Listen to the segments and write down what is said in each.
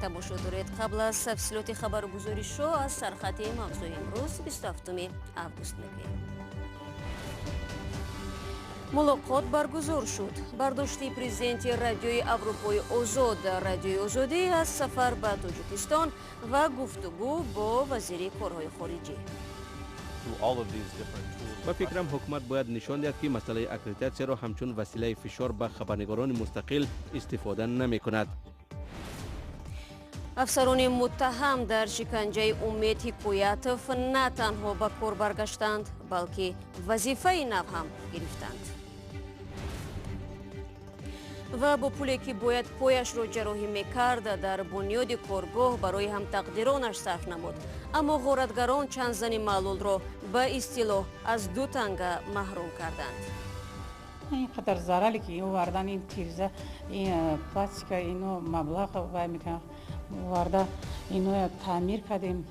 тамошо доред. қабл аз тафсилоти хабаргузоришо аз сархати мавзӯи имрӯз 27 август мегӯем. мулоқот баргузор шуд. бардошти президенти Радиои Аврупои Озод Радиои Озодӣ аз сафар ба Тоҷикистон ва гуфтугӯ бо вазири корҳои хориҷӣ. ба фикрам ҳукумат бояд нишон диҳад ки масъалаи акредитатсияро ҳамчун василаи фишор ба хабарнигорони мустақил истифода намекунад. афсарони муттаҳам дар шиканҷаи Умед Ҳикоятов на танҳо ба кор баргаштанд, балки вазифаи нав ҳам гирифтанд. ва бо пуле ки бояд пояшро ҷарроҳӣ мекард дар бунёди коргоҳ барои ҳамтақдиронаш сарф намуд, аммо ғоратгарон чанд зани маълулро ба истилоҳ аз ду танга маҳрум карданд. این قدر ضرری که این وردن این تیرزه این پلاستیک اینو مبلغ وای میکنه ورده اینو تعمیر کردیم.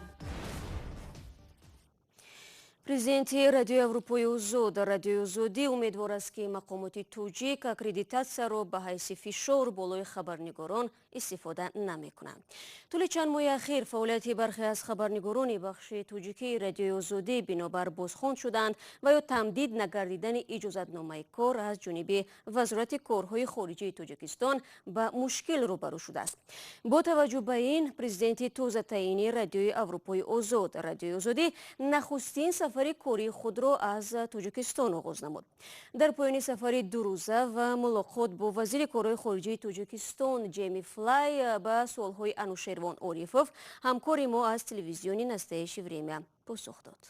Президенти Радиои Аврупои Озод Радиои Озодӣ умедвор аст ки мақомоти тоҷик акредитатсияро ба ҳайси фишор болои хабарнигорон истифода намекунанд. тӯли чанд моҳи ахир фаъолияти бархе аз хабарнигорони бахши тоҷикии Радиои Озодӣ бинобар бозхонд шуданд ва ё тамдид нагардидани иҷозатномаи кор аз ҷониби Вазорати корҳои хориҷии Тоҷикистон ба мушкил рӯбарӯ шудааст. бо таваҷҷӯҳ ба ин, президенти тозатаини Радиои Аврупои Озод Радиои Озодӣ нахустин сафари кории худро аз Тоҷикистон оғоз намуд. дар поёни сафари дурӯза ва мулоқот бо вазири корҳои хориҷии Тоҷикистон Ҷейми Флай ба суолҳои Анушервон Орифов ҳамкори мо аз телевизиони настаиши время посух дод.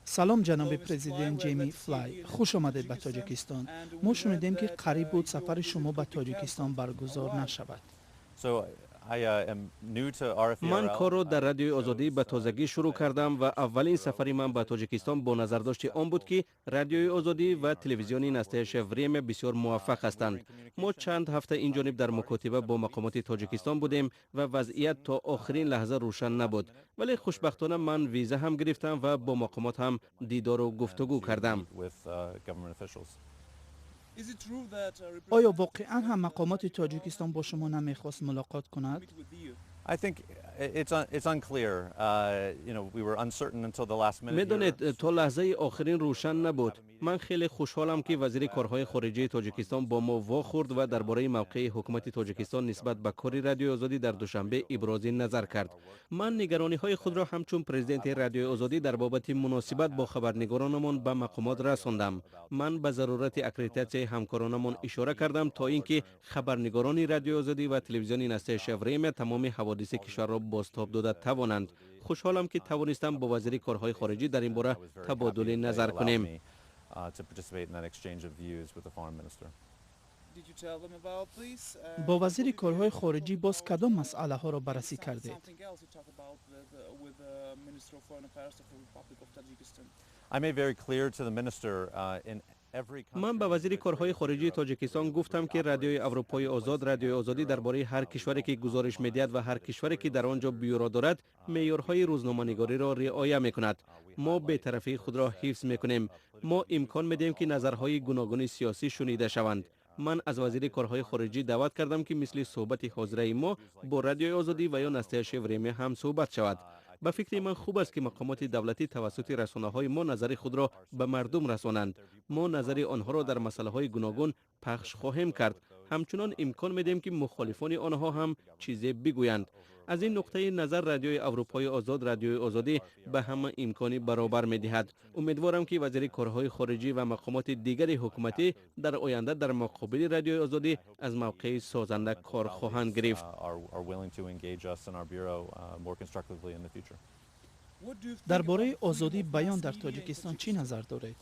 салом ҷаноби президент Ҷейми Флай, хуш омадед ба Тоҷикистон. мо шунидем ки қариб буд сафари шумо ба Тоҷикистон баргузор нашавад. ман корро дар Радиои Озодӣ ба тозагӣ шурӯъ кардам ва аввалин сафари ман ба Тоҷикистон бо назардошти он буд ки Радиои Озодӣ ва телевизиони настаиши время бисёр муваффақ ҳастанд. мо чанд ҳафта инҷониб дар мукотиба бо мақомоти Тоҷикистон будем ва вазъият то охирин лаҳза рӯшан набуд, вале хушбахтона ман виза ҳам гирифтам ва бо мақомот ҳам дидору гуфтугӯ кардам. آیا واقعا هم مقامات تاجیکستان با شما نمیخواست ملاقات کند؟ میدانید تا لحظه آخرین روشن نبود. من خیلی خوشحالم که وزیر کارهای خارجه تاجیکستان با ما واخورد و درباره موقع حکومت تاجیکستان نسبت به کار رادیوی آزادی در دوشنبه ابراز نظر کرد. من نگرانی های خود را همچون پرزیدنت رادیوی آزادی در بابت مناسبت با خبرنگارانمان به مقامات رساندم. من به ضرورت اکریدیتاسیای همکارانمان اشاره کردم تا اینکه خبرنگاران رادیوی آزادی و تلویزیون نستعلیق افریم تمام حوادث کشور را بازتاب داده توانند. خوشحالم که توانستم با وزیر کارهای خارجی در این باره تبادل نظر کنیم. با وزیر کارهای خارجی باز کدام مسئله ها را بررسی کردید؟ من به وزیر کارهای خارجی تاجیکستان گفتم که رادیوی اروپای آزاد رادیوی آزادی درباره هر کشوری که گزارش می‌دهد و هر کشوری که در آنجا بیورو دارد معیارهای روزنامه‌نگاری را رعایت می‌کند. ما بی‌طرفی خود را حفظ می‌کنیم. ما امکان می‌دهیم که نظرهای گوناگون سیاسی شنیده شوند. من از وزیر کارهای خارجی دعوت کردم که مثل صحبت حاضره ما با رادیوی آزادی و یا نستعلیق افریم هم صحبت شود. به فکر من خوب است که مقامات دولتی توسط رسانه‌های ما نظر خود را به مردم رسانند. ما نظر آنها را در مسائل گوناگون پخش خواهیم کرد. همچنان امکان میدیم که مخالفان آنها هم چیزی بگویند. از این نقطه نظر رادیوی اروپای آزاد رادیوی آزادی به همه امکانی برابر می‌دهد. امیدوارم که وزیر کارهای خارجی و مقامات دیگر حکومتی در آینده در مقابل رادیوی آزادی از موقع سازنده کار خواهند گرفت. درباره آزادی بیان در تاجیکستان چی نظر دارید؟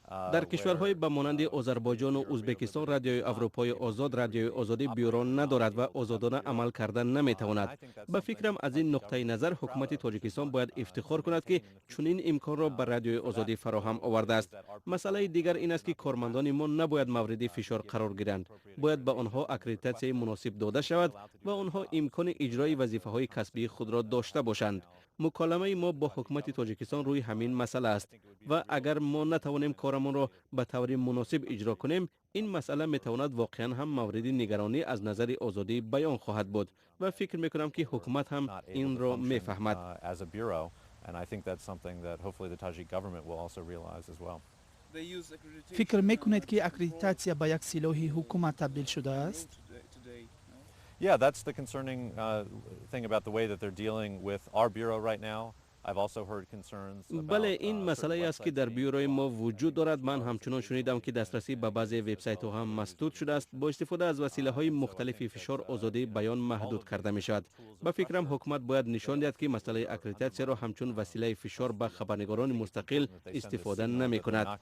در کشورهای به مانند آذربایجان و ازبکستان رادیوی اروپای آزاد رادیوی آزادی بیورو ندارد و آزادانه عمل کردن نمیتواند. به فکرم از این نقطه نظر حکومت تاجیکستان باید افتخار کند که چنین امکان را به رادیوی آزادی فراهم آورده است. مسئله دیگر این است که کارمندان ما نباید مورد فشار قرار گیرند. باید به آنها اکریدیتاسیای مناسب داده شود و آنها امکان اجرای وظیفه‌های کسبی خود را داشته باشند. مکالمه ما با حکومت تاجیکستان روی همین مسئله است و اگر ما نتوانیم کارمان را به طور مناسب اجرا کنیم، این مسئله میتواند واقعا هم مورد نگرانی از نظر آزادی بیان خواهد بود و فکر میکنم که حکومت هم این را میفهمد. فکر میکنید که اکریدیتاتسیا به یک سلاح حکومت تبدیل شده است؟ Yeah, that's the concerning thing about the way that they're dealing with our bureau right now. I've also heard concerns about بله این مسئله است که در بیوروی ما وجود دارد. من همچنان شنیدم که دسترسی به بعضی وبسایت ها هم مسدود شده است. با استفاده از وسیله های مختلف فشار آزادی بیان محدود کرده می شود. به فکرم حکومت باید نشان دهد که مسئله اکریدیتاتسیا را همچون وسیله فشار به خبرنگاران مستقل استفاده نمی کند.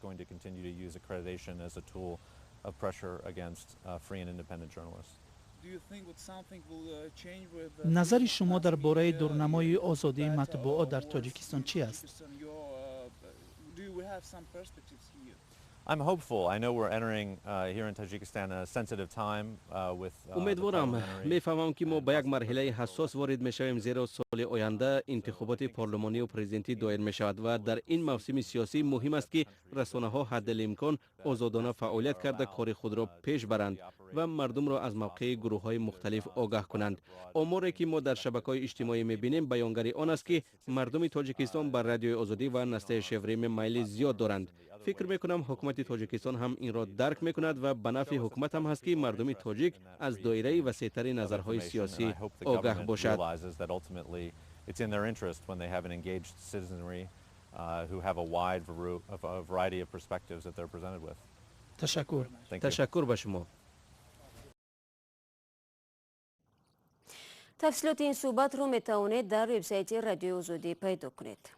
نظر شما درباره دورنمای آزادی مطبوعات در تاجیکستان چی است؟ I'm hopeful. I know we're entering here in Tajikistan a sensitive time with امیدوارم. میفهمم که ما به یک مرحله حساس وارد میشویم زیرا سال آینده انتخابات پارلمانی و پرزیدنتی دایر می شود و در این موسم سیاسی مهم است که رسانه ها حد الامکان آزادانه فعالیت کرده کار خود را پیش برند و مردم را از موقع گروه های مختلف آگاه کنند. آماری که ما در شبکه‌های اجتماعی می‌بینیم بیانگر آن است که مردم تاجیکستان بر رادیوی آزادی و نسل شفریم میل زیاد دارند. فکر میکنم حکومت تاجیکستان هم این را درک میکند و به نفع حکومت هم هست که مردم تاجیک از دایره وسیع‌تر نظرهای سیاسی آگاه باشد. تشکر به شما. تفصیلات این صحبت رو میتوانید در وبسایت رادیوی آزادی پیدا کنید.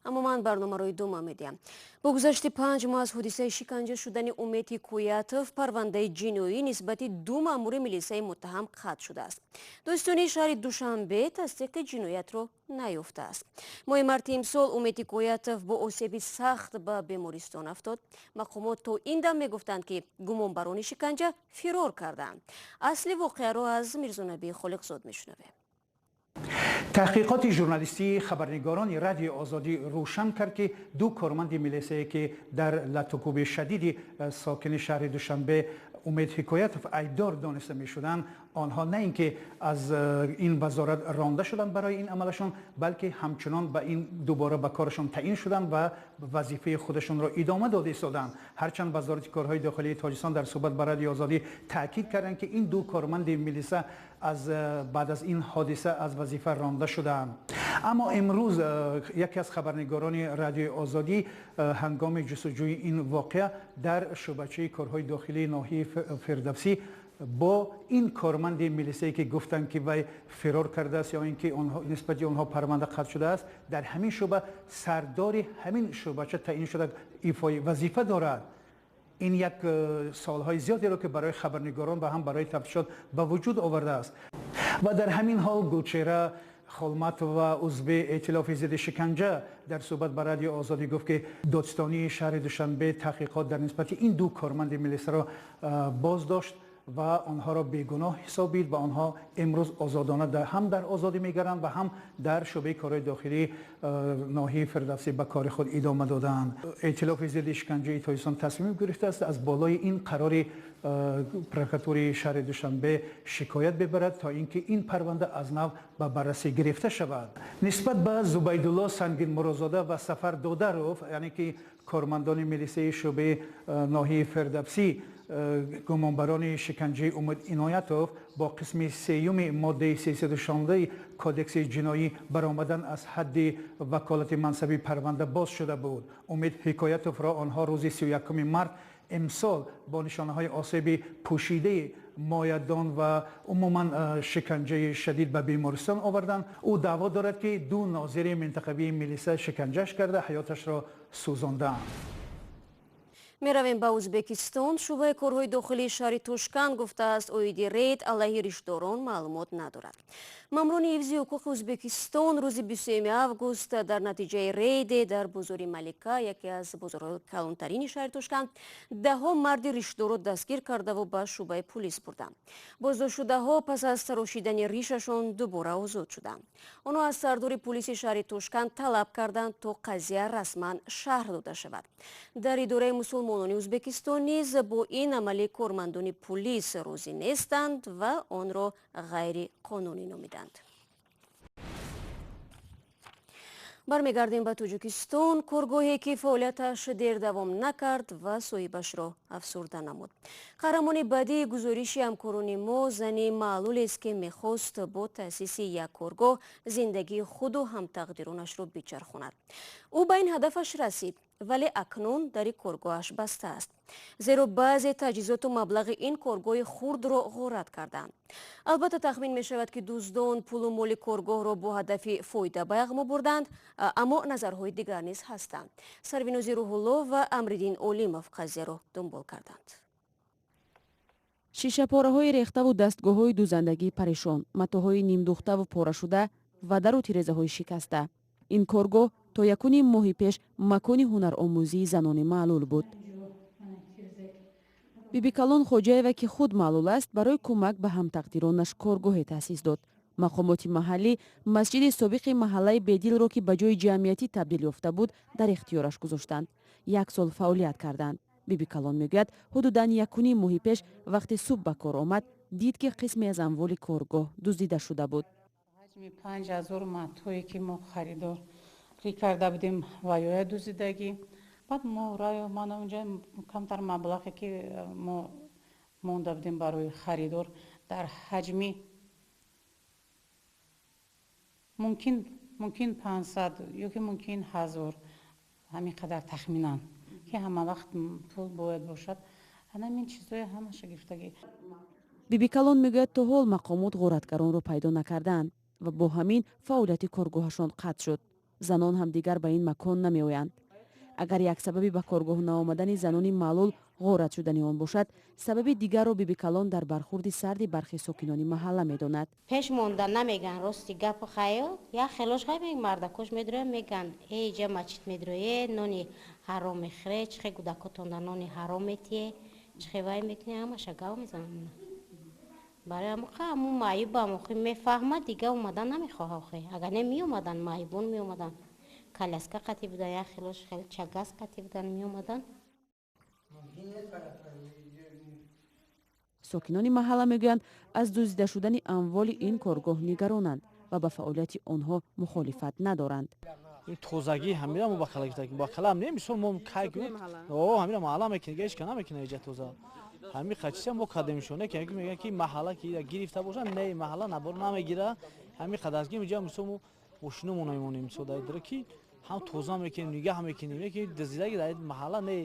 اما من برنامه روی دوم میدیم. با گذشت 5 ماه از حادثه شکنجه شدن امید حکایتوف، پرونده جنایی نسبت 2 مأمور میلیسای متهم قطع شده است. دادستانی شهر دوشنبه تصدیق جنایت را نیافته است. ماه مارس امسال امید حکایتوف با آسیب سخت به بیمارستان افتاد. مقامات تا این دم میگفتند که گمانبران شکنجه فرار کردند. اصل واقعه را از میرزانبی خالقزاد میشنویم. تحقیقات ژورنالیستی خبرنگاران رادیوی آزادی روشن کرد که 2 کارمند میلیسایی که در لطوکوب شدید ساکن شهر دوشنبه امید حکایتوف ایدار دانسته می شدند، آنها نه اینکه از این وزارت رانده شدند برای این عملشون، بلکه همچنان به این دوباره به کارشون تعیین شدند و وظیفه خودشون را ادامه داده ایستادند. هرچند وزارت کارهای داخلی تاجیکستان در صحبت با رادیوی آزادی تاکید کردند که این 2 کارمند میلیسا از بعد از این حادثه از وظیفه رانده شدند. اما امروز یکی از خبرنگاران رادیوی آزادی هنگام جستجوی این واقعه در شعبچه کارهای داخلی ناحیه فردوسی با این کارمند میلیسایی که گفتند که وی فرار کرده است یا اینکه نسبت آنها پرونده قطع شده است، در همین شعبه سردار همین شعبچه تعیین شده ایفای وظیفه دارد. این یک سالهای زیادی را که برای خبرنگاران و هم برای تفتیشات به وجود آورده است. و در همین حال گلچهره خلمت و عضو ائتلاف ضد شکنجه در صحبت با رادیوی آزادی گفت که دادستانی شهر دوشنبه تحقیقات در نسبت این 2 کارمند میلیسا را بازداشت و آنها را بیگناه حسابید و آنها امروز آزادانه هم در آزادی میگردند و هم در شعبه کارهای داخلی ناحیه فردوسی به کار خود ادامه دادند. ائتلاف ضد شکنجه تاجیکستان تصمیم گرفته است از بالای این قرار پرکاتور شهر دوشنبه شکایت ببرد تا اینکه این پرونده از نو به بررسی گرفته شود. نسبت به زبیدالله سنگین مرازاده و سفر دودروف، یعنی که کارمندان میلیسای شعبه ناحیه فردوسی گمانبران شکنجه امید عنایتوف با قسم 3 ماده 316 کودکس جنایی برآمدن از حد وکالت منصبی پرونده باز شده بود. امید حکایتوف را آنها روز 31 مارس امسال با نشانه‌های آسیب پوشیده مایدان و عموما شکنجه شدید به بیمارستان آوردند. او دعوا دارد که 2 ناظر منطقوی میلیسا شکنجهش کرده حیاتش را سوزاندند. میرویم به ازبکستان. شعبه کارهای داخلی شهر توشکان گفته است اویدی رید علیه ریشداران معلومات ندارد. ماموران حفظ حقوق ازبکستان روز 23 август در نتیجه رید در بازار ملکه، یکی از بازارهای کلانترین شهر توشکان، 10 مرد ریشدار را دستگیر کرده و به شعبه پلیس بردند. بازداشت شده ها پس از تراشیدن ریششان دوباره آزاد شدند. آنها از سردار پلیس شهر توشکان طلب کردند تا قضیه رسما شرح داده شود. در اداره مسلمان мусулмонони ӯзбекистон низ бо ин амали кормандони пулис розӣ нестанд ва онро ғайриқонунӣ номиданд. бармегардем ба Тоҷикистон. Коргоҳе ки фаъолияташ дер давом накард ва соҳибашро афсурда намуд. қаҳрамони баъдии гузориши ҳамкорони мо зани маълулест ки мехост бо таъсиси як коргоҳ зиндагии худу ҳамтақдиронашро бичархонад. ӯ ба ин ҳадафаш расид, вале акнун дари коргоҳаш баста аст. зеро баъзе таҷҳизоту маблағи ин коргоҳи хурдро ғорат карданд. албатта тахмин мешавад ки дуздон пулу моли коргоҳро бо ҳадафи фоида ба яғма бурданд, аммо назарҳои дигар низ ҳастанд. Сарвинози Рӯҳулло ва Амриддин Олимов қазияро дунбол карданд. шишапораҳои рехтаву дастгоҳҳои дузандагии парешон, матоҳои нимдухтаву порашуда ва дару тирезаҳои шикаста. ин коргоҳ то 1 моҳи пеш макони ҳунаромӯзии занони маълул буд. бибикалон Хоҷаева ки худ маълул аст, барои кӯмак ба ҳамтақдиронаш коргоҳе таъсис дод. мақомоти маҳаллӣ масҷиди собиқи маҳаллаи бедилро ки ба ҷои ҷамъиятӣ табдил ёфта буд дар ихтиёраш гузоштанд. 1 сол фаъолият карданд. бибикалон мегӯяд ҳудудан 1 моҳи пеш вақте субҳ ба кор омад, дид ки қисме аз амволи коргоҳ дуздида шуда буд. ҳаҷми 5000 матои ки мо харидорӣ карда будем ваёя дуздидагӣ. баъд мо райо мана унҷа камтар маблағе ки мо монда будем барои харидор дар ҳаҷми мумкин 500 ёки мумкин 1000 ҳамин қадар тахминан ки ҳама вақт пул бояд бошад. ҳамин чизои ҳамаша гирифтагӣ. бибикалон мегӯяд то ҳол мақомот ғоратгаронро пайдо накарданд ва бо ҳамин фаъолияти коргоҳашон қатъ шуд. занон ҳам дигар ба ин макон намеоянд. агар як сабаби ба коргоҳ наомадани занони маълул ғорат шудани он бошад, сабаби дигарро бибикалон дар бархурди сарди бархи сокинони маҳалла медонад. пеш монда намеган рости гапу хаёл я хелош гай мег мардакош медроя меган эҷа мачит медроя нони ҳаром мехре чихе гудакотон дар нони ҳаром метие чихе вай мекне ҳамаша гав мезанам барои амоқа аму маъюба амоқи мефаҳмад дига омадан намехоҳа охе агар не меомадан маъюбон меомадан каляска қатӣ будан я хелош хел чагас қатӣ будан меомадан. сокинони маҳалла мегӯянд аз дуздида шудани амволи ин коргоҳ нигаронанд ва ба фаъолияти онҳо мухолифат надоранд. тозагӣ ҳамира мо бақала гирифтагӣ бақала ам не мисол мо кай гуд ҳамира маҳалла мекунӣ иш кана мекунӣ иҷа тоза ҳами қачиса мо кадемишоне ки мегӯян ки маҳалла ки гирифта боша не маҳалла набор намегира ҳами қадарги иҷа мисол мо мошино монаймонем мисол дара ки ҳам тоза мекунем нигаҳ мекунем ки дазидаги дар маҳалла не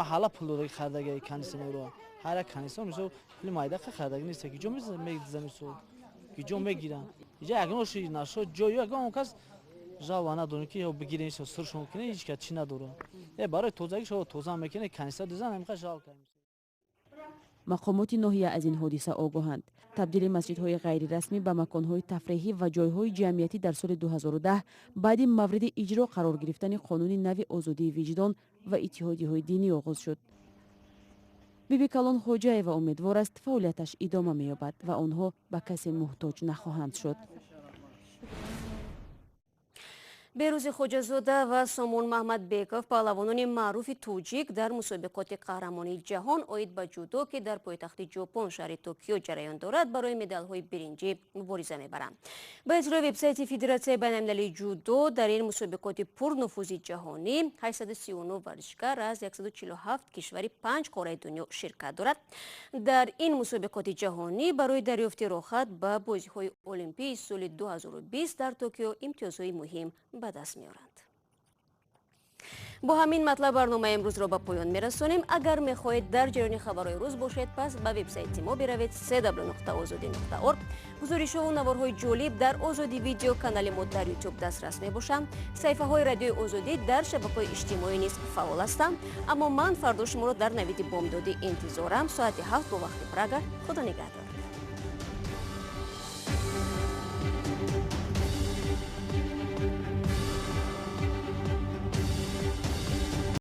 маҳалла пул додаги хардаги каниса меро ҳар як каниса мисол пули майдақа хардаги нест ки ҷо меза мисол ки ҷо мегиран иҷа ягноши нашо ҷо ягон кас жава надонем ки бигирем сиршон кунем ҳеҷ кас чӣ надора барои тозагӣ шо тоза мекунем каниса доза намеқа жава кунем. мақомоти ноҳия аз ин ҳодиса огоҳанд. табдили масҷидҳои ғайрирасмӣ ба маконҳои тафреҳӣ ва ҷойҳои ҷамъиятӣ дар соли 2010 баъди мавриди иҷро қарор гирифтани қонуни нави озодии виҷдон ва иттиҳодиҳои динӣ оғоз шуд. бибикалон Хоҷаева умедвор аст фаъолияташ идома меёбад ва онҳо ба касе муҳтоҷ нахоҳанд шуд. берӯзи хоҷазода ва Сомон Маҳмадбеков паҳлавонони маъруфи тоҷик дар мусобиқоти қаҳрамонии ҷаҳон оид ба ҷудо ки дар пойтахти ҷопон шаҳри Токио ҷараён дорад барои медалҳои биринҷӣ мубориза мебаранд. ба иҷрои вебсайти Федератсияи байналмилалии ҷудо дар ин мусобиқоти пурнуфузи ҷаҳонӣ 839 варзишкар аз 147 кишвари 5 қораи дунё ширкат дорад. дар ин мусобиқоти ҷаҳонӣ барои дарёфти рохат ба бозиҳои олимпии соли 2020 дар Токио имтиёзҳои муҳим ба даст меоранд. бо ҳамин матлаб барномаи имрӯзро ба поён мерасонем. агар мехоҳед дар ҷараёни хабарҳои рӯз бошед, пас ба вебсайти мо биравед www.ozodi.org. гузоришҳову наворҳои ҷолиб дар Озодӣ видео канали мо дар YouTube дастрас мебошанд. саҳифаҳои Радиои Озодӣ дар шабакаҳои иҷтимоӣ низ фаъол ҳастанд. аммо ман фардо шуморо дар навиди бомдодӣ интизорам. соати 7 бо вақти Прага. худо нигаҳдор.